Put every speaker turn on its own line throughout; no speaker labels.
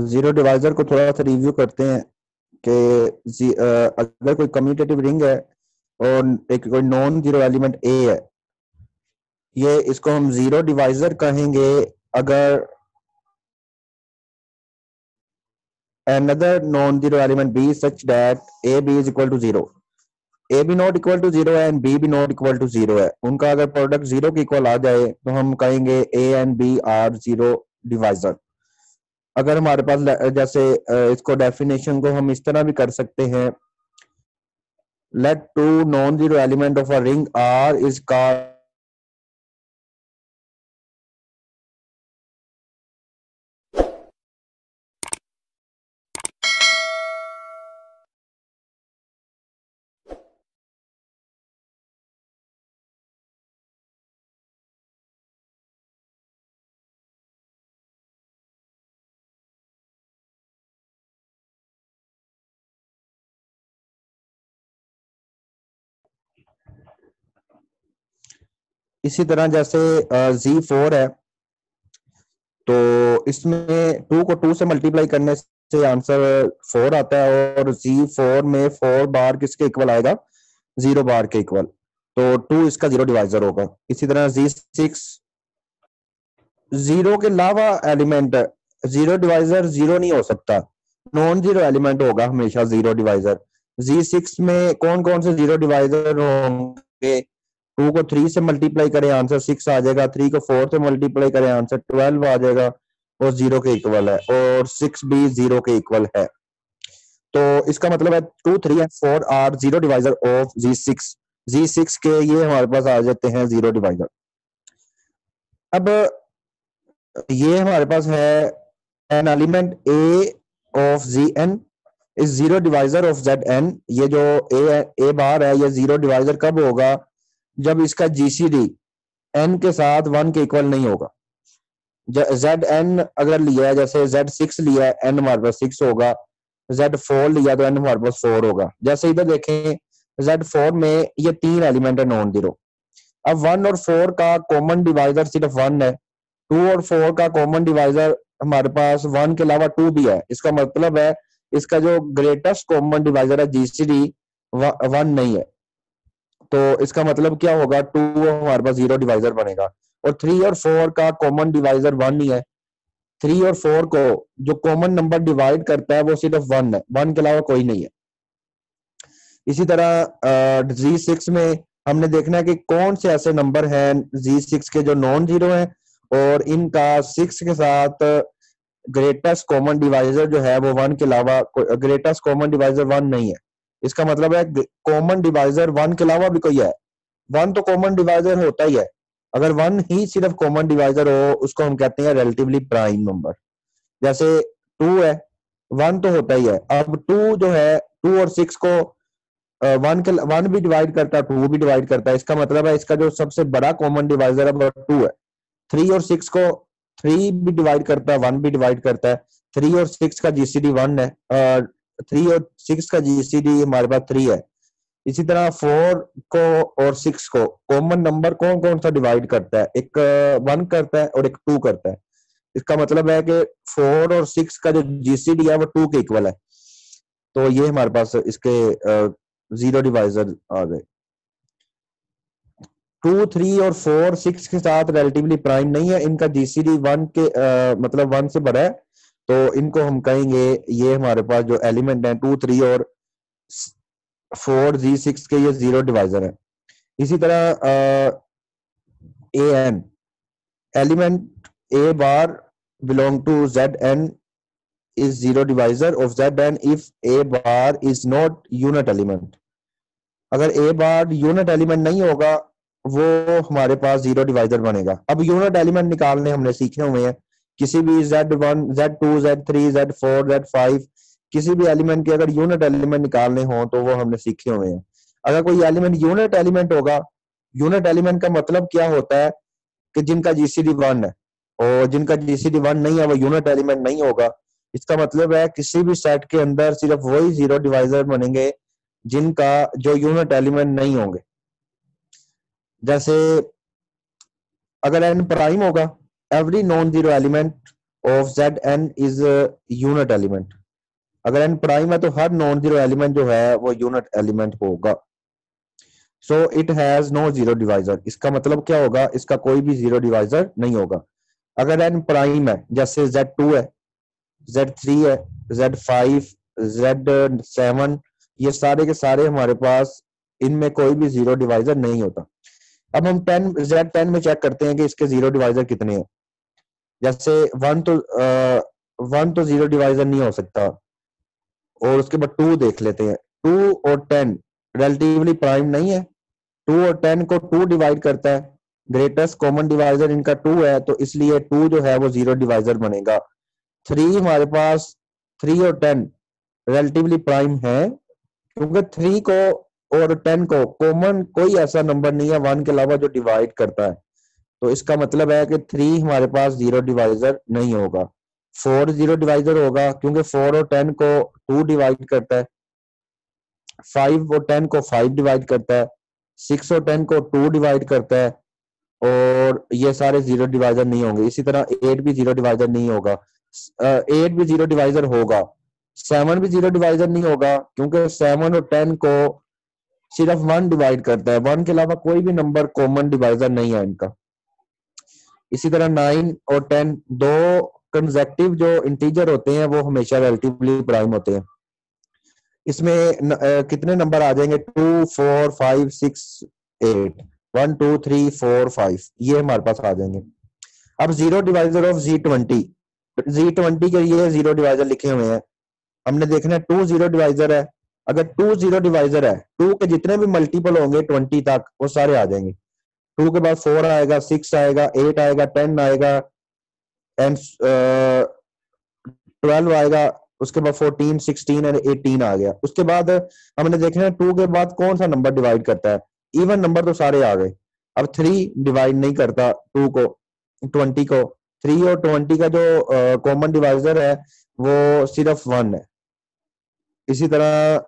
Zero divisor को थोड़ा सा रिव्यू करते हैं कि अगर कोई कम्यूटेटिव रिंग है और एक कोई नॉन जीरो एलिमेंट ए है, ये इसको हम जीरो डिवाइजर कहेंगे अगर another non-zero element b such that a b is equal to zero, a भी नॉट इक्वल टू जीरो है एंड बी भी नॉट इक्वल टू जीरो है। उनका अगर प्रोडक्ट जीरो के इक्वल आ जाए तो हम कहेंगे a and b are zero divisor. अगर हमारे पास जैसे इसको डेफिनेशन को हम इस तरह भी कर सकते हैं, let two non zero element of a ring R is called इसी तरह जैसे Z4 है तो इसमें टू को टू से मल्टीप्लाई करने से आंसर 4 आता है और Z4 में 4 बार किसके इक्वल आएगा, 0 बार के इक्वल, तो 2 इसका जीरो डिवाइजर होगा। इसी तरह Z6 जीरो के अलावा एलिमेंट जीरो डिवाइजर जीरो नहीं हो सकता, नॉन जीरो एलिमेंट होगा हमेशा जीरो डिवाइजर। Z6 में कौन कौन से जीरो डिवाइजर होंगे, टू को थ्री से मल्टीप्लाई करें आंसर 6 आ जाएगा, थ्री को फोर से मल्टीप्लाई करें आंसर 12 आ जाएगा और जीरो के इक्वल है, और 6 भी जीरो के इक्वल है। तो इसका मतलब है 2 3 and 4 R zero divisor of Z6 के ये हमारे पास आ जाते हैं जीरो डिवाइजर। अब ये हमारे पास है N element A of Zn is zero divisor of Zn। ये जो ए बार है ये जीरो डिवाइजर कब होगा, जब इसका जीसीडी एन के साथ 1 के इक्वल नहीं होगा। Zn अगर लिया है, जैसे Z6 लिया है, एन हमारे पास 6 होगा, Z4 लिया तो एन हमारे पास 4 होगा। जैसे इधर देखें Z4 में ये 3 एलिमेंट है नॉन जीरो। अब 1 और 4 का कॉमन डिवाइजर सिर्फ 1 है, 2 और 4 का कॉमन डिवाइजर हमारे पास 1 के अलावा 2 भी है। इसका मतलब है इसका जो ग्रेटेस्ट कॉमन डिवाइजर है जीसीडी 1 नहीं है, तो इसका मतलब क्या होगा, 2 हमारे पास जीरो डिवाइजर बनेगा। और 3 और 4 का कॉमन डिवाइजर 1 ही है, 3 और 4 को जो कॉमन नंबर डिवाइड करता है वो सिर्फ 1 है, 1 के अलावा कोई नहीं है। इसी तरह Z6 में हमने देखना है कि कौन से ऐसे नंबर हैं Z6 के जो नॉन जीरो हैं और इनका 6 के साथ ग्रेटेस्ट कॉमन डिवाइजर जो है वो 1 के अलावा ग्रेटेस्ट कॉमन डिवाइजर 1 नहीं है। इसका मतलब है कॉमन डिवाइजर 1 के अलावा भी कोई है, 1 तो कॉमन डिवाइजर होता ही है। अगर 1 ही सिर्फ कॉमन डिवाइजर हो उसको हम कहते हैं रिलेटिवली प्राइम नंबर। जैसे 2 है, 1 तो होता ही है। अब 2 जो है 2 और 6 को 1 भी डिवाइड करता है, 2 भी डिवाइड करता है। इसका मतलब है इसका जो सबसे बड़ा कॉमन डिवाइजर है वो 2 है। 3 और 6 को 3 भी डिवाइड करता है, 1 भी डिवाइड करता है। 3 और 6 का जीसीडी 1 है, 3 और 6 का जीसीडी हमारे पास 3 है। इसी तरह 4 को और 6 को कॉमन नंबर कौन कौन सा डिवाइड करता है, एक 1 करता है और एक 2 करता है। इसका मतलब है कि 4 और 6 का जो जीसीडी है वो 2 के इक्वल है। तो ये हमारे पास इसके जीरो डिवाइजर आ गए। 2 3 और 4 6 के साथ रिलेटिवली प्राइम नहीं है, इनका जीसीडी 1 के मतलब 1 से बड़ा है, तो इनको हम कहेंगे ये हमारे पास जो एलिमेंट है 2 3 और 4 Z6 के ये जीरो डिवाइजर है। इसी तरह a n element a bar belong to Zn is zero divisor of Zn if a bar is not unit element। अगर a बार यूनिट एलिमेंट नहीं होगा वो हमारे पास जीरो डिवाइजर बनेगा। अब यूनिट एलिमेंट निकालने हमने सीखे हुए हैं, किसी भी Z1 Z2 Z3 Z4 Z5 किसी भी एलिमेंट के अगर यूनिट एलिमेंट निकालने हो तो वो हमने सीखे हुए हैं। अगर कोई एलिमेंट यूनिट एलिमेंट होगा, यूनिट एलिमेंट का मतलब क्या होता है कि जिनका जीसीडी 1 है, और जिनका जीसीडी 1 नहीं है वो यूनिट एलिमेंट नहीं होगा। इसका मतलब है किसी भी सेट के अंदर सिर्फ वही जीरो डिवाइजर बनेंगे जिनका जो यूनिट एलिमेंट नहीं होंगे। जैसे अगर n प्राइम होगा, every non zero element of Z N is unit element. अगर एन प्राइम है तो हर नॉन जीरो एलिमेंट जो है वो यूनिट एलिमेंट होगा। So it has no zero divisor. इसका मतलब क्या होगा, इसका कोई भी जीरो डिवाइजर नहीं होगा। अगर एन प्राइम है, जैसे Z2 है, Z3 है, Z5, Z7, ये सारे के सारे हमारे पास, इनमें कोई भी जीरो डिवाइजर नहीं होता। अब हम Z10 में चेक करते हैं कि इसके जीरो डिवाइजर कितने हैं। जैसे वन तो जीरो डिवाइजर नहीं हो सकता, और उसके बाद 2 देख लेते हैं। 2 और 10 रिलेटिवली प्राइम नहीं है। 2 और 10 को 2 डिवाइड करता है, ग्रेटेस्ट कॉमन डिवाइजर इनका 2 है, तो इसलिए 2 जो है वो जीरो डिवाइजर बनेगा। 3 हमारे पास, 3 और 10 रिलेटिवली प्राइम है, क्योंकि 3 को और 10 को कॉमन कोई ऐसा नंबर नहीं है 1 के अलावा जो डिवाइड करता है। तो इसका मतलब है कि 3 हमारे पास जीरो डिवाइजर नहीं होगा। 4 जीरो डिवाइजर होगा, क्योंकि 4 और 10 को 2 डिवाइड करता है। 5 और 10 को 5 डिवाइड करता है। 6 और 10 को 2 डिवाइड करता है, और ये सारे जीरो डिवाइजर नहीं होंगे। इसी तरह 8 भी जीरो डिवाइजर नहीं होगा। 8 भी जीरो डिवाइजर होगा। 7 भी जीरो डिवाइजर नहीं होगा, क्योंकि 7 और 10 को सिर्फ 1 डिवाइड करता है। 1 के अलावा कोई भी नंबर कॉमन डिवाइजर नहीं है इनका। इसी तरह 9 और 10 दो कंसेक्टिव जो इंटीजर होते हैं वो हमेशा रिलेटिवली प्राइम होते हैं। इसमें कितने नंबर आ जाएंगे, 2, 4, 5, 6, 8, 1, 2, 3, 4, 5, ये हमारे पास आ जाएंगे। अब zero divisor of Z20, Z20 के लिए जीरो डिवाइजर लिखे हुए हैं। हमने देखना है 2 जीरो डिवाइजर है। अगर 2 जीरो डिवाइजर है, 2 के जितने भी मल्टीपल होंगे 20 तक वो सारे आ जाएंगे। 2 के बाद 4 आएगा, 6 आएगा, 8 आएगा, 10 आएगा, एंड 12 आएगा, उसके बाद 14, 16 एंड 18 आ गया। उसके बाद हमने देखना है 2 के बाद कौन सा नंबर डिवाइड करता है। इवन नंबर तो सारे आ गए। अब 3 डिवाइड नहीं करता 2 को, 20 को। 3 और 20 का जो कॉमन डिवाइजर है वो सिर्फ 1 है। इसी तरह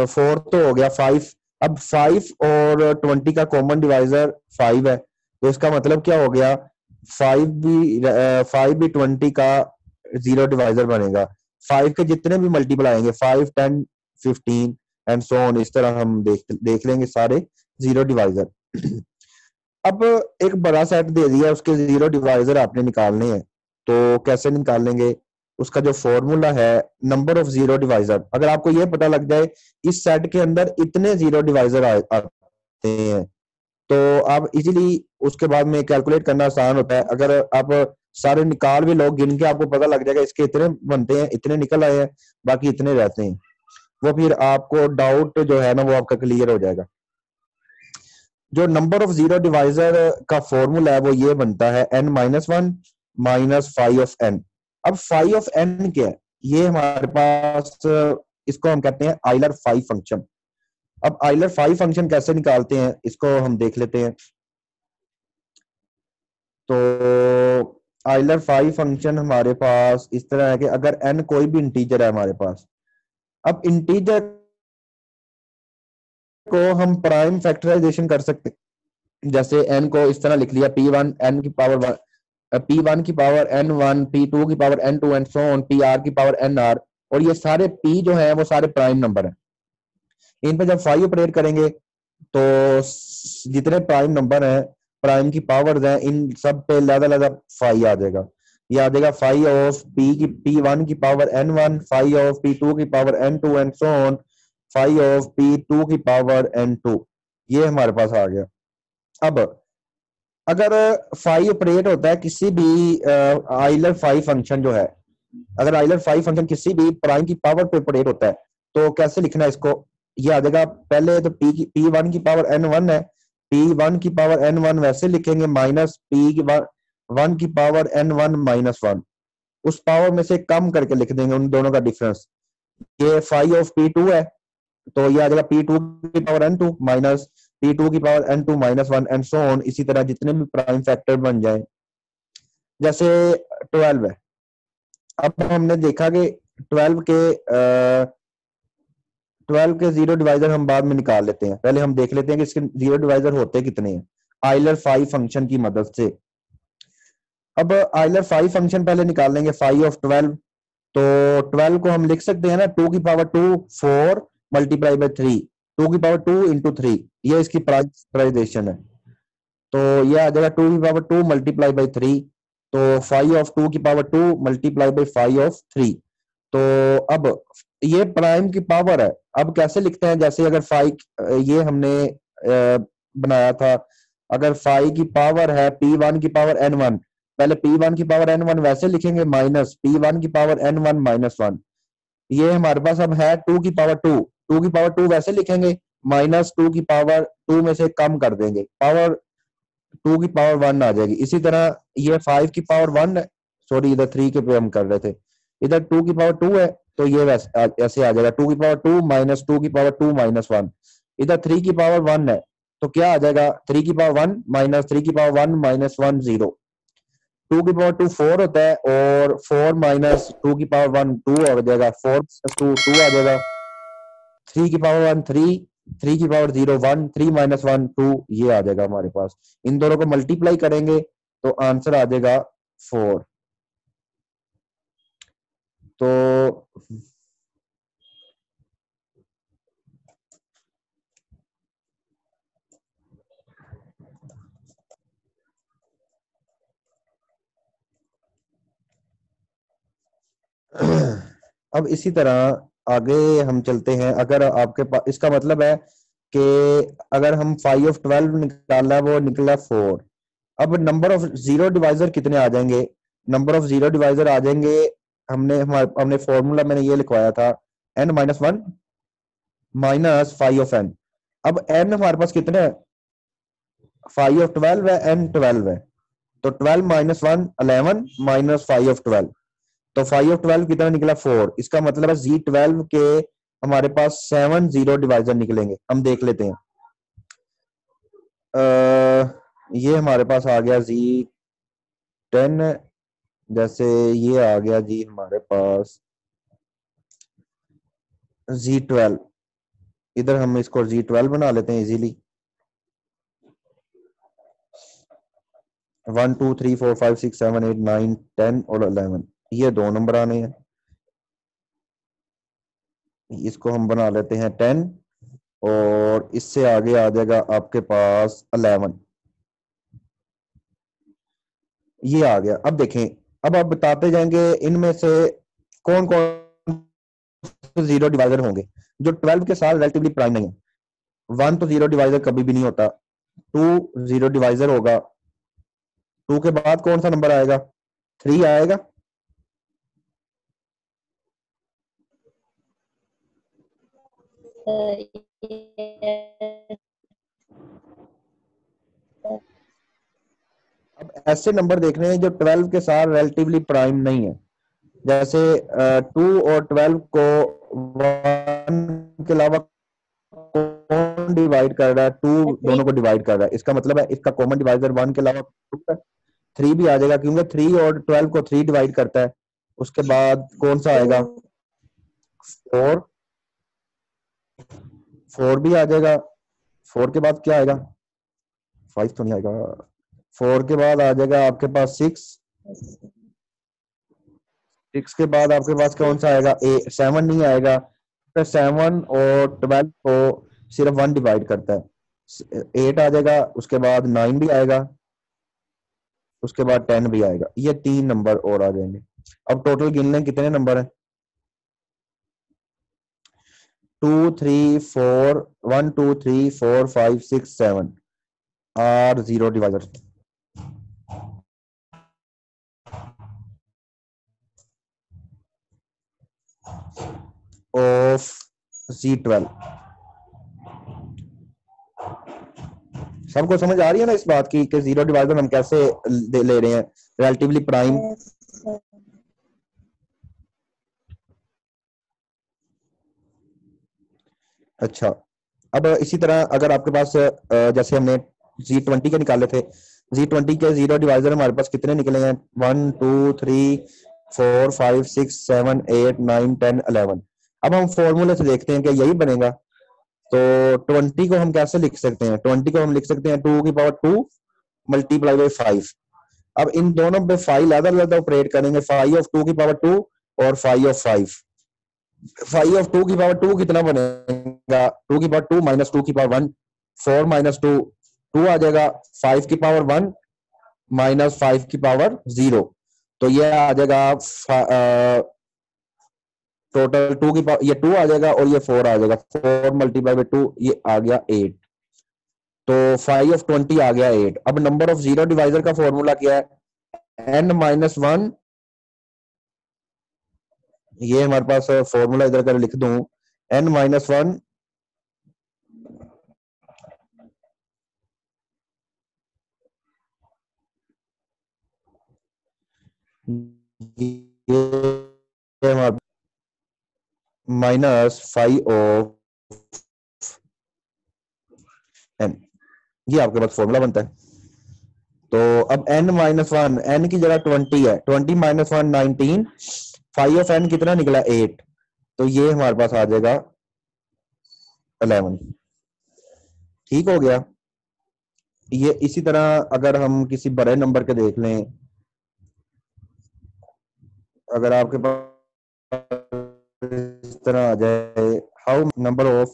4 तो हो गया। 5, अब 5 और 20 का कॉमन डिवाइजर 5 है, तो इसका मतलब क्या हो गया, 5 भी 20 का जीरो डिवाइजर बनेगा। 5 के जितने भी मल्टीपल आएंगे, 5, 10, 15 एंड सो ऑन, इस तरह हम देख लेंगे सारे जीरो डिवाइजर। अब एक बड़ा सेट दे दिया, उसके जीरो डिवाइजर आपने निकालने हैं, तो कैसे निकाल लेंगे। उसका जो फॉर्मूला है, नंबर ऑफ जीरो डिवाइजर, अगर आपको ये पता लग जाए इस सेट के अंदर इतने जीरो डिवाइजर आते हैं, तो आप इजीली उसके बाद में कैलकुलेट करना आसान होता है। अगर आप सारे निकाल भी लोग गिन के, आपको पता लग जाएगा इसके इतने बनते हैं, इतने निकल आए हैं, बाकी इतने रहते हैं। वो फिर आपको डाउट जो है ना वो आपका क्लियर हो जाएगा। जो नंबर ऑफ जीरो डिवाइजर का फॉर्मूला है वो ये बनता है n-1 minus five of n। अब फाइव ऑफ n क्या है, ये हमारे पास, इसको हम कहते हैं आइलर फाइव फंक्शन। अब आइलर फाइव फंक्शन कैसे निकालते हैं इसको हम देख लेते हैं। तो आइलर फाइव फंक्शन हमारे पास इस तरह है कि अगर n कोई भी इंटीजर है हमारे पास, अब इंटीजर को हम प्राइम फैक्टराइजेशन कर सकते हैं। जैसे n को इस तरह लिख लिया, p1 n की पावर p1 की पावर n1, p2 की power n2 and so on, pr की पावर nr, और ये सारे p जो है वो सारे प्राइम नंबर हैं। इन पे जब फाइव ऑपरेट करेंगे तो जितने प्राइम नंबर हैं, प्राइम की पावर्स हैं, इन सब पे लहदा फाइव आ जाएगा। ये आ जाएगा फाइव ऑफ p1 की power n1, five of p2 की power n2 and so on, five of p2 की पावर n2। ये हमारे पास आ गया। अब अगर फाइव ऑपरेट होता है किसी भी आइलर फाइव फंक्शन जो है, अगर आइलर फाइव फंक्शन किसी भी प्राइम की पावर पे ऑपरेट होता है, तो कैसे लिखना है इसको, ये आ जाएगा। पहले तो p1 की पावर n1 है, p1 की पावर n1 वैसे लिखेंगे, माइनस p1 की पावर n1 माइनस 1, उस पावर में से कम करके लिख देंगे उन दोनों का डिफरेंस। ये फाइव ऑफ p2 है, तो ये आ जाएगा p2 की पावर n2 माइनस p2 की power n2 minus 1 and so on. इसी तरह जितने भी प्राइम फैक्टर बन जाए, जैसे 12 है। अब हमने देखा कि 12 के 12 के जीरो डिवाइजर हम बाद में निकाल लेते हैं, पहले हम देख लेते हैं कि इसके जीरो डिवाइजर होते कितने हैं आइलर फाइव फंक्शन की मदद से। अब आइलर 5 फंक्शन पहले निकाल लेंगे, 5 ऑफ 12। तो 12 को हम लिख सकते हैं ना 2 की पावर 2 4 मल्टीप्लाई बाई 3, 2 की पावर 2 इंटू 3, ये इसकी प्राइजेशन है। तो ये आ जाएगा 2 की पावर 2 मल्टीप्लाई बाई 3। तो 5 ऑफ 2 की पावर 2 मल्टीप्लाई बाई 5 ऑफ 3। तो अब ये प्राइम की पावर है। अब कैसे लिखते हैं, जैसे अगर 5 ये हमने बनाया था, अगर 5 की पावर है P1 की पावर N1, पहले P1 की पावर N1 वैसे लिखेंगे माइनस P1 की पावर N1 - 1। ये हमारे पास अब है 2 की पावर 2, 2 की पावर 2 वैसे लिखेंगे माइनस 2 की पावर 2 में से कम कर देंगे, पावर 2 की पावर 1 आ जाएगी। इसी तरह ये 5 की पावर 1, सॉरी इधर 3 के पे हम कर रहे थे, इधर 2 की पावर 2 है, तो ये वैसे ऐसे आ जाएगा 2 की पावर 2 माइनस 2 की पावर 2 - 1। इधर 3 की पावर 1 है, तो क्या आ जाएगा 3 की पावर 1 माइनस 3 की पावर 1 - 1 0। 2 की पावर 2 4 होता है, और 4 माइनस 2 की पावर 1 2 हो जाएगा, 4 प्लस 2 2 आ जाएगा। 3 की पावर 1 3, 3 की पावर 0 1, 3 - 1 2, ये आ जाएगा हमारे पास। इन दोनों को मल्टीप्लाई करेंगे तो आंसर आ जाएगा 4। तो अब इसी तरह आगे हम चलते हैं। अगर आपके पास, इसका मतलब है कि अगर हम 5 ऑफ 12 निकालना है, वो निकला 4। अब नंबर ऑफ जीरो डिवाइजर कितने आ जाएंगे? नंबर ऑफ जीरो डिवाइजर आ जाएंगे, हमने फॉर्मूला मैंने ये लिखवाया था, n - 1 माइनस 5 ऑफ n। अब n हमारे पास कितने है? 5 ऑफ 12 है, n 12 है, तो 12 - 1 11 माइनस 5 ऑफ 12। तो 5 ऑफ 12 कितना निकला? 4। इसका मतलब है Z12 के हमारे पास 7 जीरो डिवाइजर निकलेंगे। हम देख लेते हैं। ये हमारे पास आ गया Z10, जैसे ये आ गया जी हमारे पास Z12। इधर हम इसको Z12 बना लेते हैं इजीली। 1 2 3 4 5 6 7 8 9 10 और 11, ये दो नंबर आने हैं। इसको हम बना लेते हैं 10, और इससे आगे आ जाएगा आपके पास 11। ये आ गया। अब देखें, अब आप बताते जाएंगे इनमें से कौन कौन से जीरो डिवाइजर होंगे जो 12 के साथ रिलेटिवली प्राइम नहीं है। 1 तो जीरो डिवाइजर कभी भी नहीं होता। 2 जीरो डिवाइजर होगा। 2 के बाद कौन सा नंबर आएगा? 3 आएगा। अब ऐसे नंबर देखने हैं जो 12 के साथ रिलेटिवली प्राइम नहीं है। जैसे 2 और 12 को 1 के अलावा कौन डिवाइड कर रहा है? 2 दोनों को डिवाइड कर रहा है, इसका मतलब है इसका कॉमन डिवाइजर 1 के अलावा 2 है। 3 भी आ जाएगा, क्योंकि 3 और 12 को 3 डिवाइड करता है। उसके बाद कौन सा आएगा? 4, 4 भी आ जाएगा। 4 के बाद क्या आएगा? 5 तो नहीं आएगा। 4 के बाद आ जाएगा आपके पास 6। 6 के बाद आपके पास कौन सा आएगा? 7 नहीं आएगा। फिर 7 और 12 को सिर्फ 1 डिवाइड करता है, 8 आ जाएगा। उसके बाद 9 भी आएगा। उसके बाद 10 भी आएगा। ये 3 नंबर और आ जाएंगे। अब टोटल गिन लें कितने नंबर है। 2 3 4 1 2 3 4 5 6 7 are zero divisor of Z12। सबको समझ आ रही है ना इस बात की कि जीरो डिवाइजर हम कैसे ले रहे हैं रिलेटिवली प्राइम? अच्छा, अब इसी तरह अगर आपके पास जैसे हमने Z20 के निकाले थे, Z20 के जीरो डिवाइजर हमारे पास कितने निकले हैं? 1 2 3 4 5 6 7 8 9 10 11। अब हम फॉर्मूले से देखते हैं कि यही बनेगा। तो 20 को हम कैसे लिख सकते हैं? 20 को हम लिख सकते हैं 2 की पावर 2 मल्टीप्लाई बाई 5। अब इन दोनों पे फाइव अलग अलग ऑपरेट करेंगे, 5 of 2 की पावर 2 और 5 of 5। 5 of 2 की पावर 2 कितना बनेगा, 2 की पावर 2 माइनस 2 की पावर 1, 4 - 2 2 आ जाएगा, 5 की पावर 1 माइनस 5 की पावर 0, तो ये आ जाएगा टोटल 2 की पावर, ये 2 आ जाएगा और ये 4 आ जाएगा, 4 मल्टीप्लाई बाई 2 ये आ गया 8। तो 5 of 20 आ गया 8। अब नंबर ऑफ जीरो डिवाइजर का फॉर्मूला क्या है, n-1, ये हमारे पास फॉर्मूला इधर कर लिख दूं, n-1 माइनस 5 of n, ये आपके पास फॉर्मूला बनता है। तो अब n-1, n की जगह 20 है, 20 - 1 19, 5 of n कितना निकला 8, तो ये हमारे पास आ जाएगा 11। ठीक हो गया। ये इसी तरह अगर हम किसी बड़े नंबर के देख लें, अगर आपके पास इस तरह आ जाए, how number of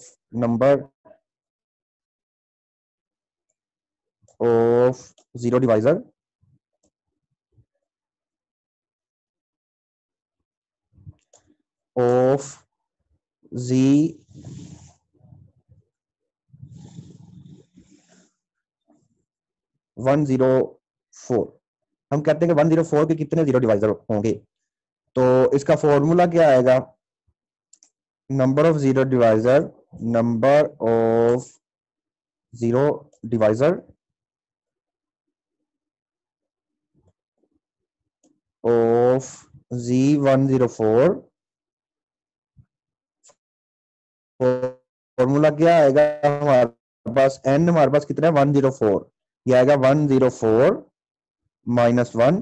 zero divisor of z 104, हम कहते हैं कि 104 के कितने जीरो डिवाइजर होंगे, तो इसका फॉर्मूला क्या आएगा, number of zero divisor of z104, formula क्या आएगा हमारे पास, n हमारे पास कितना है 104, ये आएगा 104 माइनस 1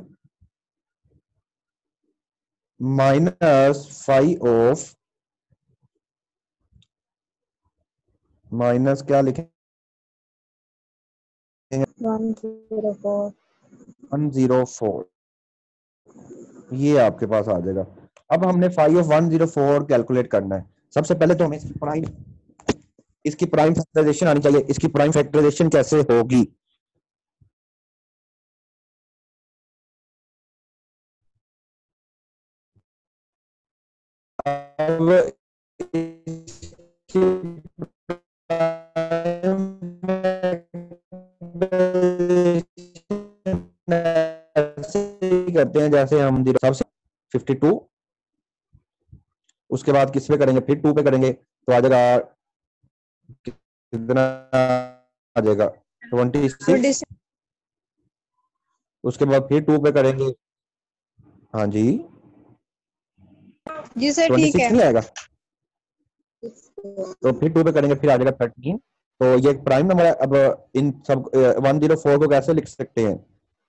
माइनस 5 ऑफ माइनस क्या लिखेंगे 104, ये आपके पास आ जाएगा। अब हमने 5 of 104 कैलकुलेट करना है। सबसे पहले तो हमें इसकी प्राइम फैक्टराइजेशन आनी चाहिए। इसकी प्राइम फैक्टराइजेशन कैसे होगी, अब करते हैं जैसे हम सबसे 52, उसके बाद किस पे करेंगे, फिर 2 पे करेंगे, तो आ जाएगा कितना आ जाएगा 26, उसके बाद फिर 2 पे करेंगे, हाँ जी
सर ठीक
26
है।
नहीं आएगा, तो फिर 2 पे करेंगे, फिर आ जाएगा 13। तो ये प्राइम नंबर है। अब इन सब 104 को कैसे लिख सकते हैं,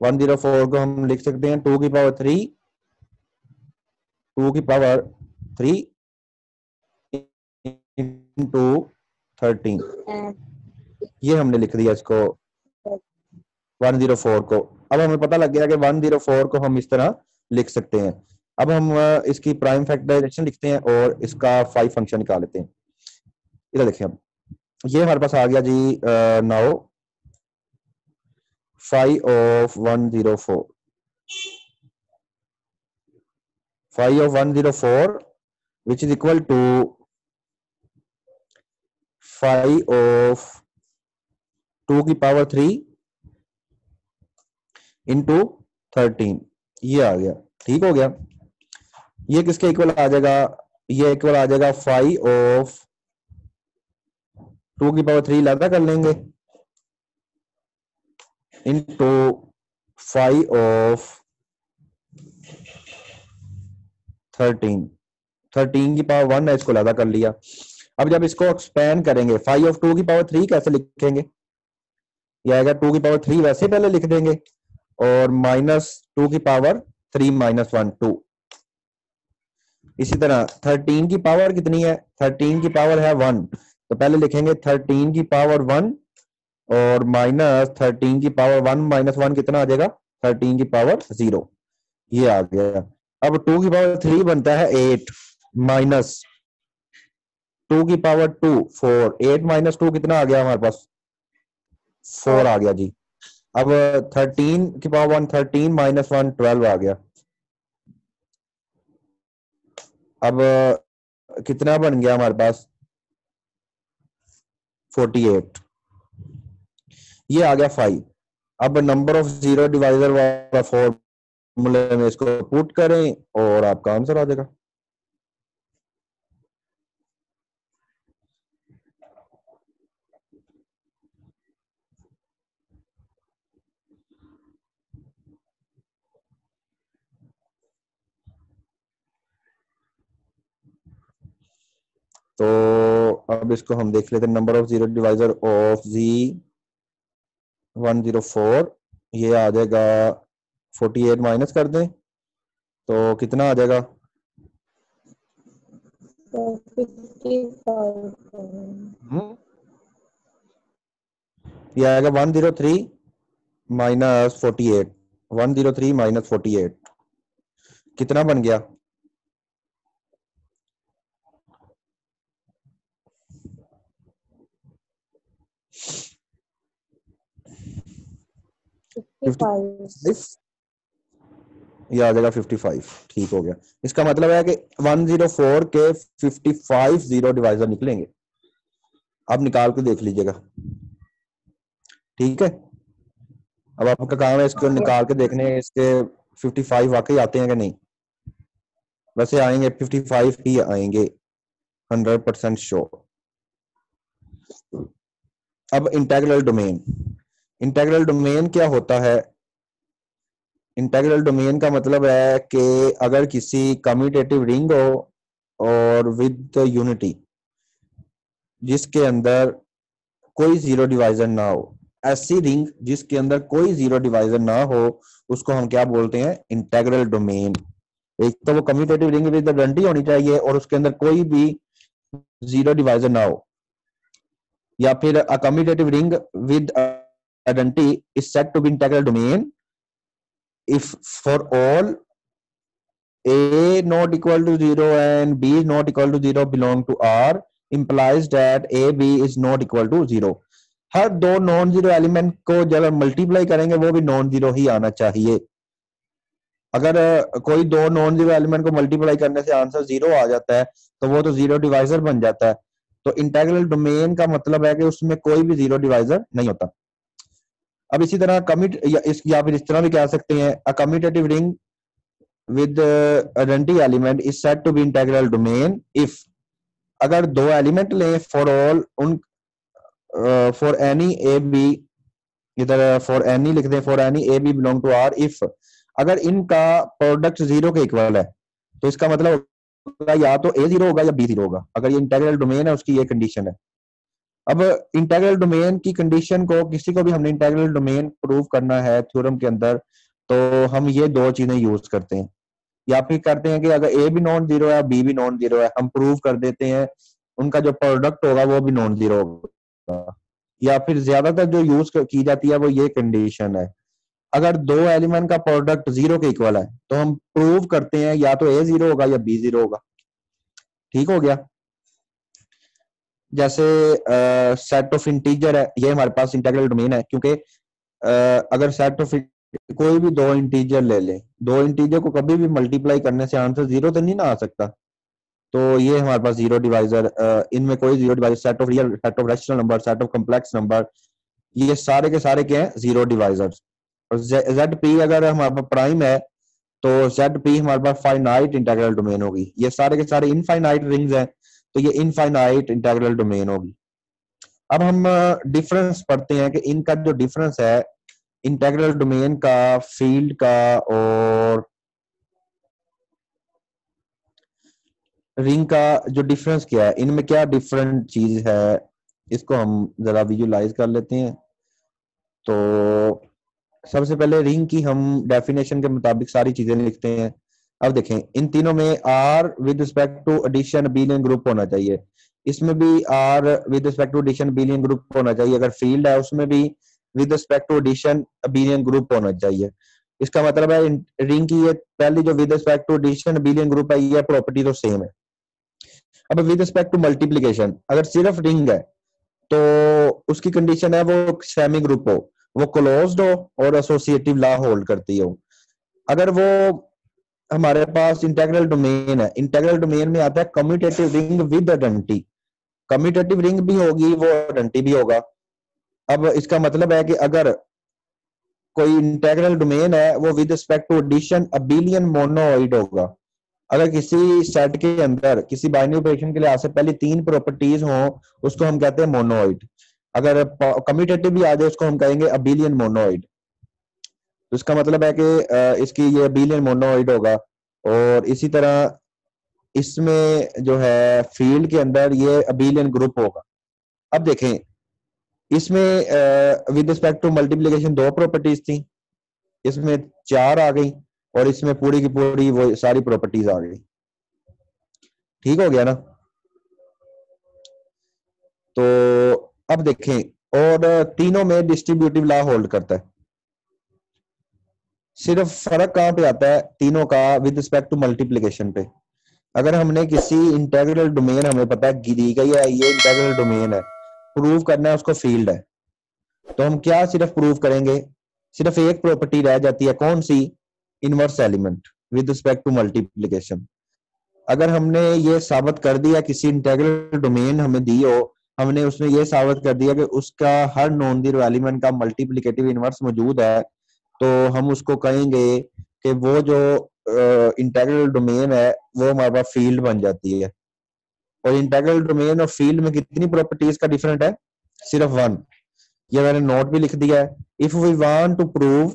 104 को हम लिख सकते हैं 2 की पावर 3 इंटू 13, ये हमने लिख दिया इसको 104 को। अब हमें पता लग गया कि 104 को हम इस तरह लिख सकते हैं। अब हम इसकी प्राइम फैक्टराइजेशन लिखते हैं और इसका 5 फंक्शन निकाल लेते हैं। इधर देखिए, अब ये हमारे पास आ गया जी, now 5 of 104, 5 of 104 which is equal to 5 of 2 की पावर 3 इंटू 13, ये आ गया। ठीक हो गया। ये किसके इक्वल आ जाएगा, ये इक्वल आ जाएगा 5 of 2 की पावर 3 लादा कर लेंगे इंटू 5 of 13 की पावर 1 है, इसको लादा कर लिया। अब जब इसको एक्सपेंड करेंगे, 5 of 2 की पावर 3 कैसे लिखेंगे, ये आएगा 2 की पावर 3 वैसे पहले लिख देंगे और माइनस 2 की पावर 3 - 1 2। इसी तरह 13 की पावर कितनी है, 13 की पावर है 1, तो पहले लिखेंगे 13 की पावर 1 और माइनस 13 की पावर 1 - 1 कितना आ जाएगा 13 की पावर 0, ये आ गया। अब 2 की पावर 3 बनता है 8 माइनस 2 की पावर 2 4, 8 माइनस 2 कितना आ गया हमारे पास? 4 आ गया जी। अब 13 की पावर 1 13 माइनस 1 12 आ गया। अब कितना बन गया हमारे पास? 48, ये आ गया 5। अब नंबर ऑफ जीरो डिवाइजर वाला फॉर्मूले में इसको पुट करें और आपका आंसर आ जाएगा। तो अब इसको हम देख लेते हैं। Number of zero divisor of Z104, ये आ जाएगा 48 माइनस कर दें तो कितना आ जाएगा?
55
ये आएगा 103 माइनस 48, 103 माइनस 48 कितना बन गया? 55, ये आ जाएगा 55। ठीक हो गया। इसका मतलब है कि 104 के 55 जीरो डिवाइजर निकलेंगे। अब निकाल के देख लीजिएगा, ठीक है। अब आपका काम है इसको निकाल के देखने इसके 55 वाकई आते हैं कि नहीं। वैसे आएंगे, 55 ही आएंगे 100% श्योर। अब इंटेग्रल डोमेन, इंटेग्रल डोमेन क्या होता है? इंटेग्रल डोमेन का मतलब है कि अगर किसी कम्यूटेटिव रिंग हो और विद यूनिटी जिसके अंदर कोई जीरो डिवाइजर ना हो, ऐसी रिंग जिसके अंदर कोई जीरो डिवाइजर ना हो, उसको हम क्या बोलते हैं? Integral domain. एक तो वो कम्यूटेटिव रिंग विद आइडेंटिटी होनी चाहिए और उसके अंदर कोई भी जीरो डिवाइजर ना हो, या फिर a commutative ring with identity is said to be integral domain if for all a not equal to 0 and b is not equal to 0 belong to R, implies that a b is not equal to 0। हर दो non zero element को जब हम multiply करेंगे वो भी non zero ही आना चाहिए। अगर कोई दो नॉन जीरो एलिमेंट को मल्टीप्लाई करने से आंसर जीरो आ जाता है तो वो तो जीरो डिवाइजर बन जाता है। तो इंटेग्रल डोमेन का मतलब है कि उसमें कोई भी जीरो डिवाइजर नहीं होता। अब इसी तरह कमिट या फिर इस तरह भी कह सकते हैं, अ commutative ring with identity element is said to be integral domain if अगर दो एलिमेंट लें फॉर ऑल उन फॉर एनी ए बी, इधर फॉर एनी लिख दें, for any a b belong to R, if अगर इनका प्रोडक्ट जीरो के इक्वल है तो इसका मतलब होगा या तो ए जीरो होगा या बी जीरो होगा। अगर ये इंटेग्रल डोमेन है उसकी ये कंडीशन है। अब इंटेग्रल डोमेन की कंडीशन को किसी को भी हमने इंटेग्रल डोमेन प्रूव करना है थ्योरम के अंदर तो हम ये दो चीजें यूज करते हैं, या फिर करते हैं कि अगर ए भी नॉन जीरो है बी भी नॉन जीरो है, हम प्रूव कर देते हैं उनका जो प्रोडक्ट होगा वो भी नॉन जीरो होगा। या फिर ज्यादातर जो यूज की जाती है वो ये कंडीशन है, अगर दो एलिमेंट का प्रोडक्ट जीरो के इक्वल है तो हम प्रूव करते हैं या तो ए जीरो होगा या बी जीरो होगा। ठीक हो गया। जैसे सेट ऑफ इंटीजर है, ये हमारे पास इंटीग्रल डोमेन है क्योंकि अगर सेट ऑफ कोई भी दो इंटीजर ले लें, दो इंटीजर को कभी भी मल्टीप्लाई करने से आंसर जीरो तो नहीं ना आ सकता। तो ये हमारे पास जीरो डिवाइजर, इनमें कोई zero divisor, set of real, set of rational number, set of complex number, ये सारे के सारे क्या हैं? Zero divisor. और जेड पी अगर हमारे पास प्राइम है तो जेड पी हमारे पास फाइनाइट इंटीग्रल डोमेन होगी। ये सारे के सारे इनफाइनाइट रिंग्स हैं तो ये इनफाइनाइट इंटीग्रल डोमेन होगी। अब हम डिफरेंस पढ़ते हैं कि इनका जो डिफरेंस है इंटीग्रल डोमेन का, फील्ड का और रिंग का जो डिफरेंस क्या है, इनमें क्या डिफरेंट चीज है, इसको हम जरा विजुलाइज कर लेते हैं। तो सबसे पहले रिंग की हम डेफिनेशन के मुताबिक सारी चीजें लिखते हैं। अब देखें इन तीनों में R with respect to addition abelian group होना चाहिए, इसमें भी R with respect to addition abelian group होना चाहिए। अगर फील्ड है उसमें भी with respect to addition abelian group होना चाहिए। इसका मतलब है रिंग की ये पहली जो with respect to addition abelian group है, ये प्रॉपर्टी तो सेम है। अब विद रिस्पेक्ट टू मल्टीप्लीकेशन, अगर सिर्फ रिंग है तो उसकी कंडीशन है वो सेमी ग्रुप हो, वो क्लोज्ड हो और एसोसिएटिव लॉ होल्ड करती हो। अगर वो हमारे पास इंटेग्रल डोमेन है, इंटेग्रल डोमेन में आता है commutative ring with identity, commutative ring भी होगी वो आइडेंटिटी भी होगा। अब इसका मतलब है कि अगर कोई इंटेग्रल डोमेन है वो with respect to addition abelian monoid होगा। अगर किसी सेट के अंदर किसी बाइनरी ऑपरेशन के लिए से पहले तीन प्रॉपर्टीज हो, उसको हम कहते हैं मोनोइड। अगर कम्यूटेटिव भी आ जाए उसको हम कहेंगे अबेलियन मोनोइड। तो इसका मतलब है कि इसकी ये अबेलियन मोनोइड होगा। और इसी तरह इसमें जो है फील्ड के अंदर ये अबेलियन ग्रुप होगा। अब देखें इसमें विद रिस्पेक्ट टू मल्टीप्लीकेशन दो प्रॉपर्टीज थी, इसमें चार आ गई और इसमें पूरी की पूरी वो सारी प्रॉपर्टीज आ गई। ठीक हो गया ना। तो अब देखें, और तीनों में डिस्ट्रीब्यूटिव लॉ होल्ड करता है। सिर्फ फर्क कहां पे आता है तीनों का विद रिस्पेक्ट टू मल्टीप्लीकेशन पे। अगर हमने किसी इंटेग्रल डोमेन, हमें पता है दी गई है ये इंटेग्रल डोमेन है, प्रूव करना है उसको फील्ड है, तो हम क्या सिर्फ प्रूव करेंगे, सिर्फ एक प्रॉपर्टी रह जाती है, कौन सी, inverse element with respect to multiplication. अगर हमने ये साबित कर दिया किसी इंटेग्रल डोमेन हमें दी हो, हमने उसमें ये साबित कर दिया कि उसका हर नॉन जीरो एलिमेंट का मल्टीप्लिकेटिव इनवर्स मौजूद है, तो हम उसको कहेंगे कि वो जो इंटेग्रल डोमेन है वो हमारे पास फील्ड बन जाती है। और इंटेग्रल डोमेन और फील्ड में कितनी प्रॉपर्टीज का डिफरेंट है, सिर्फ वन। ये मैंने नोट भी लिख दिया है। If we want to prove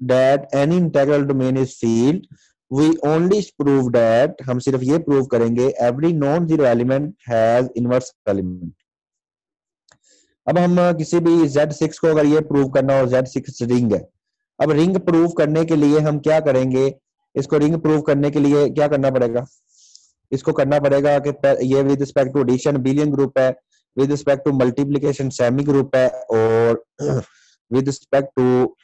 that any integral domain is field, we only prove that, हम सिर्फ ये प्रूव करेंगे every non zero element has inverse element. अब हम किसी भी Z6 को अगर ये प्रूव करना हो, Z6 रिंग है, अब रिंग प्रूव करने के लिए हम क्या करेंगे, इसको रिंग प्रूव करने के लिए क्या करना पड़ेगा, इसको करना पड़ेगा कि ये with respect to addition abelian group है, with respect to multiplication semi group है, और विद रिस्पेक्ट टू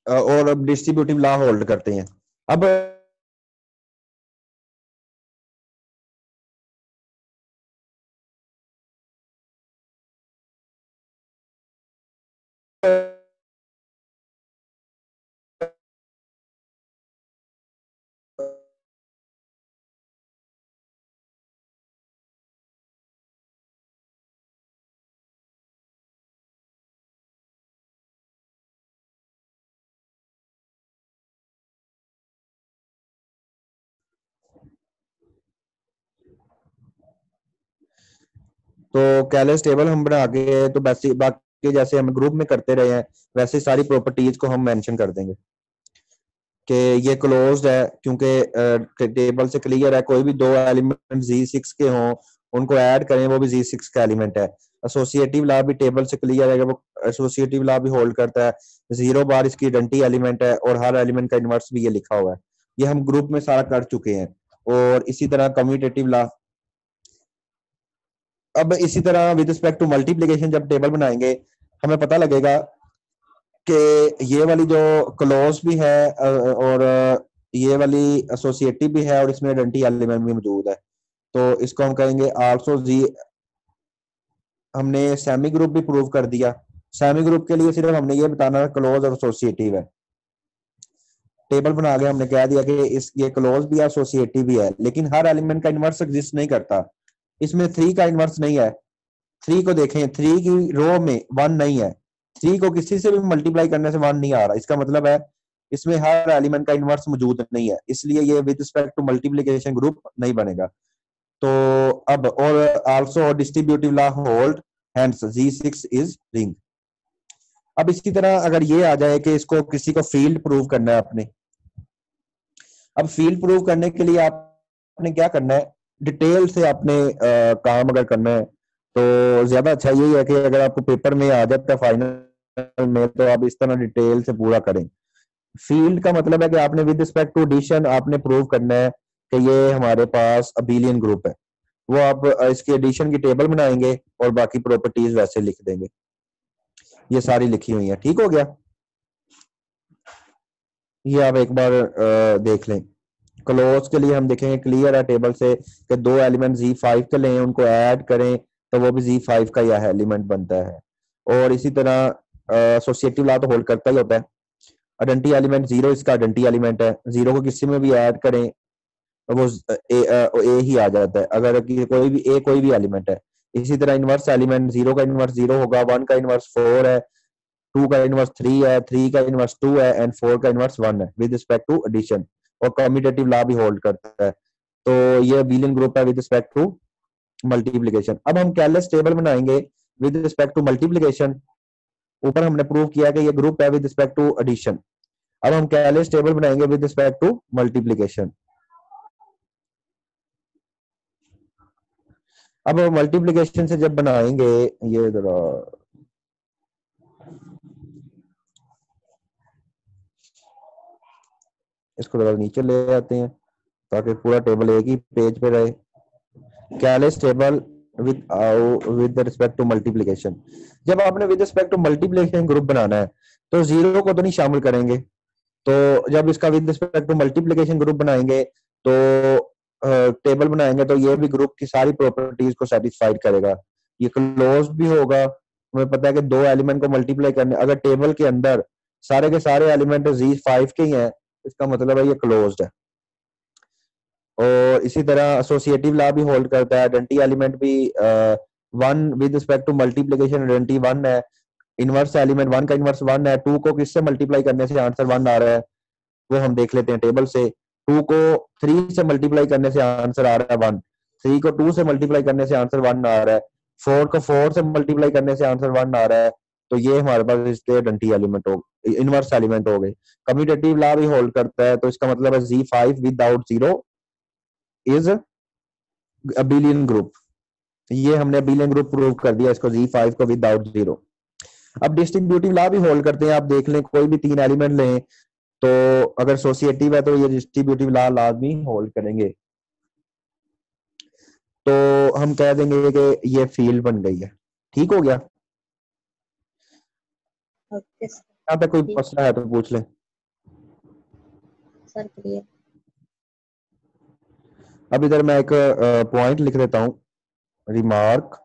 और डिस्ट्रीब्यूटिव लॉ होल्ड करते हैं। अब तो कैलेस टेबल हम बना के, तो वैसे बाकी जैसे हम ग्रुप में करते रहे हैं वैसे सारी प्रॉपर्टीज को हम मेंशन कर देंगे कि ये क्लोज्ड है, क्योंकि टेबल से क्लियर है कोई भी दो एलिमेंट Z6 के हों उनको ऐड करें वो भी Z6 का एलिमेंट है। एसोसिएटिव लॉ भी टेबल से क्लियर है कि वो एसोसिएटिव लॉ भी होल्ड करता है, 0 बार इसकी आइडेंटिटी एलिमेंट है और हर एलिमेंट का इनवर्स भी ये लिखा हुआ है। ये हम ग्रुप में सारा कर चुके हैं। और इसी तरह कम्यूटेटिव लॉ, अब इसी तरह विद रिस्पेक्ट टू मल्टीप्लीकेशन जब टेबल बनाएंगे हमें पता लगेगा कि ये वाली जो क्लोज भी है और ये वाली एसोसिएटिव भी है और इसमें आइडेंटिटी एलिमेंट भी मौजूद है, तो इसको हम कहेंगे आल्सो जी। हमने सेमी ग्रुप भी प्रूव कर दिया। सेमी ग्रुप के लिए सिर्फ हमने ये बताना है क्लोज और एसोसिएटिव है। टेबल बना के हमने कह दिया कि इस ये क्लोज भी है एसोसिएटिव भी है, लेकिन हर एलिमेंट का इनवर्स एग्जिस्ट नहीं करता। इसमें 3 का इनवर्स नहीं है। 3 को देखें, 3 की रो में 1 नहीं है, 3 को किसी से भी मल्टीप्लाई करने से 1 नहीं आ रहा। इसका मतलब है इसमें हर एलिमेंट का इनवर्स मौजूद नहीं है, इसलिए ये with respect to multiplication group नहीं बनेगा। तो अब और also distributive law hold hence Z6 is ring. अब इसी तरह अगर ये आ जाए कि इसको किसी को फील्ड प्रूव करना है आपने, अब फील्ड प्रूव करने के लिए आपने क्या करना है, डिटेल से आपने काम अगर करना है तो ज्यादा अच्छा यही है कि अगर आपको पेपर में आ जाता है फाइनल में तो आप इस तरह डिटेल से पूरा करें। फील्ड का मतलब है कि आपने विद रिस्पेक्ट टू एडिशन आपने प्रूव करना है कि ये हमारे पास अबेलियन ग्रुप है, वो आप इसकी एडिशन की टेबल बनाएंगे और बाकी प्रॉपर्टीज वैसे लिख देंगे। ये सारी लिखी हुई है। ठीक हो गया। ये आप एक बार देख लें। क्लोज के लिए हम देखेंगे, क्लियर है टेबल से कि दो एलिमेंट Z5 के लें, उनको ऐड करें तो वो भी Z5 का यह एलिमेंट बनता है। और इसी तरह एसोसिएटिव लॉ तो होल्ड करता ही होता है। आइडेंटिटी एलिमेंट जीरो इसका आइडेंटिटी एलिमेंट है, जीरो को किसी में भी ऐड करें तो वो ए ही आ जाता है, अगर कोई भी एलिमेंट है। इसी तरह इनवर्स एलिमेंट, जीरो का इनवर्स जीरो होगा, वन का इनवर्स फोर है, टू का इनवर्स थ्री है, थ्री का इनवर्स टू है एंड फोर का इनवर्स वन है विद रिस्पेक्ट टू एडिशन। और कम्यूटेटिव लॉ भी होल्ड करता है। तो ये अबेलियन ग्रुप है विद रिस्पेक्ट टू मल्टीप्लीकेशन। अब हम कैलस टेबल बनाएंगे विद रिस्पेक्ट टू मल्टीप्लीकेशन। ऊपर हमने प्रूव किया कि ये ग्रुप है विद रिस्पेक्ट टू एडिशन। अब हम कैलस टेबल बनाएंगे विद रिस्पेक्ट टू मल्टीप्लीकेशन। अब मल्टीप्लीकेशन से जब बनाएंगे, ये जरा इसको जरा नीचे ले आते हैं ताकि पूरा टेबल एक ही पेज पे रहे। Cayley's table with respect to multiplication. जब आपने with respect to multiplication group बनाना है तो जीरो को तो नहीं शामिल करेंगे। तो जब इसका with respect to multiplication group बनाएंगे तो टेबल बनाएंगे तो ये भी ग्रुप की सारी प्रॉपर्टीज को सेटिस्फाइड करेगा। ये क्लोज भी होगा, हमें पता है कि दो एलिमेंट को मल्टीप्लाई करने, अगर टेबल के अंदर सारे के सारे एलिमेंट Z5 के ही हैं, इसका मतलब है ये क्लोज्ड है। और इसी तरह एसोसिएटिव लॉ भी होल्ड करता है। आइडेंटिटी एलिमेंट भी one with respect to multiplication identity one है। इनवर्स एलिमेंट वन का इनवर्स वन है, टू को किससे मल्टीप्लाई करने से आंसर वन आ रहा है वो हम देख लेते हैं टेबल से। टू को थ्री से मल्टीप्लाई करने से आंसर आ रहा है वन, थ्री को टू से मल्टीप्लाई करने से आंसर वन आ रहा है, फोर को फोर से मल्टीप्लाई करने से आंसर वन आ रहा है। तो ये हमारे पास इसके आइडेंटिटी एलिमेंट हो, इनवर्स एलिमेंट हो गए। कम्यूटेटिव लॉ भी होल्ड करता है, तो इसका मतलब है Z5 without zero is abelian group. ये हमने अबिलियन ग्रुप प्रूव कर दिया इसको, Z5 को विदाउट जीरो। अब डिस्ट्रीब्यूटिव लॉ भी होल्ड करते हैं। आप देख लें कोई भी तीन एलिमेंट लें तो अगर एसोसिएटिव है तो ये डिस्ट्रीब्यूटिव लॉ लाजमी होल्ड करेंगे। तो हम कह देंगे कि ये फील्ड बन गई है। ठीक हो गया?
ओके
यहाँ पे कोई मसला है तो पूछ लें।
Sir, clear.
अब इधर मैं एक पॉइंट लिख देता हूं, रिमार्क।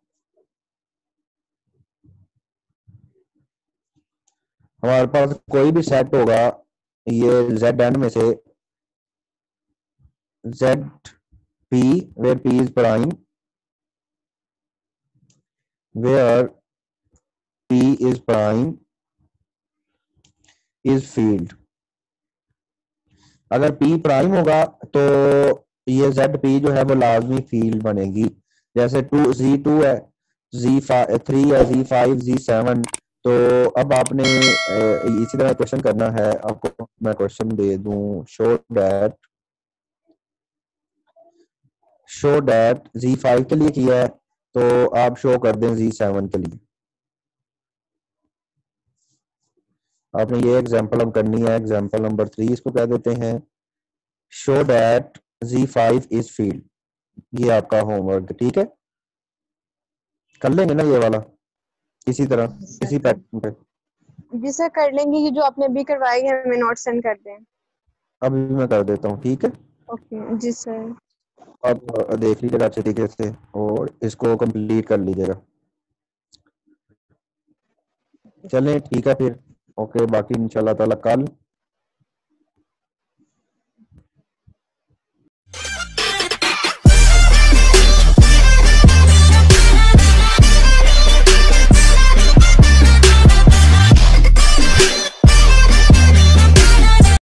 हमारे पास कोई भी सेट होगा, ये Zn में से ZP where P is prime, where P is prime is field। अगर P प्राइम होगा तो ये ZP जो है वो लाजमी फील्ड बनेगी। जैसे Z2 है, Z3 है, Z5, Z7। तो अब आपने इसी तरह क्वेश्चन करना है आपको। मैं क्वेश्चन दे दूं, शो डैट Z5 के लिए किया है, तो आप शो कर दें Z7 के लिए। आपने ये एग्जांपल हम करनी है, एग्जांपल नंबर 3 इसको कह देते हैं, show that Z5 is field. ये आपका होमवर्क, ठीक है? कर लेंगे ना ये वाला इसी तरह, इसी पैटर्न पे?
जी सर, कर लेंगे। ये जो आपने अभी करवाई है हमें नोट सेंड कर दें।
अभी मैं कर देता हूँ, ठीक है?
ओके जी सर।
आप देख लीजिएगा अच्छे तरीके से और इसको कंप्लीट कर लीजिएगा। चलें ठीक है फिर, ओके। बाकी इंशाल्लाह ताला कल